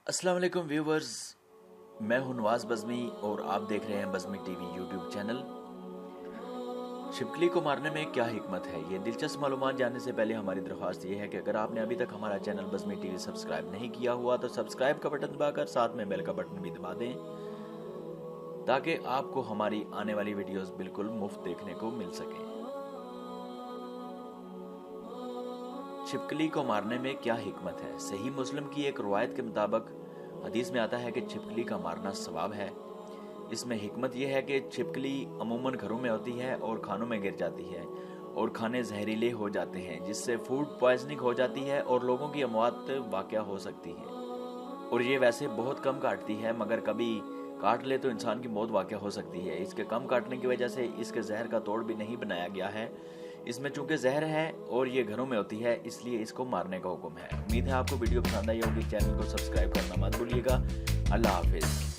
السلام علیکم ویورز، میں ہوں نواز بزمی اور آپ دیکھ رہے ہیں Bazmee T V YouTube channel. چھپکلی کو مارنے میں کیا حکمت ہے؟ یہ دلچسپ معلومات جاننے سے پہلے ہماری درخواست یہ ہے کہ اگر آپ نے ابھی تک ہمارا channel Bazmee T V subscribe نہیں کیا ہوا تو سبسکرائب کا بٹن دبا کر ساتھ میں بیل کا بٹن بھی دبا دیں تاکہ آپ کو ہماری آنے والی ویڈیوز بالکل مفت دیکھنے کو مل سکیں۔ چھپکلی کو مارنے میں کیا حکمت ہے؟ صحیح مسلم کی ایک روایت کے مطابق حدیث میں آتا ہے کہ چھپکلی کا مارنا ثواب ہے۔ اس میں حکمت یہ ہے کہ چھپکلی عموماً گھروں میں ہوتی ہے اور کھانوں میں گر جاتی ہے اور کھانے زہریلے ہو جاتے ہیں، جس سے فوڈ پوائزننگ ہو جاتی ہے اور لوگوں کی اموات واقع ہو سکتی ہے۔ اور یہ ویسے بہت کم کاٹتی ہے، مگر کبھی کاٹ لے تو انسان کی موت واقع ہو سکتی ہے۔ اس کے کم کاٹنے کی وجہ سے اس کے زہر کا توڑ بھی نہیں بنایا گیا ہے۔ اس میں چونکہ زہر ہے اور یہ گھروں میں ہوتی ہے، اس لیے اس کو مارنے کا حکم ہے۔ امید ہے آپ کو ویڈیو پسند آئی ہوگی۔ چینل کو سبسکرائب کرنا مت بھولیے گا۔ اللہ حافظ۔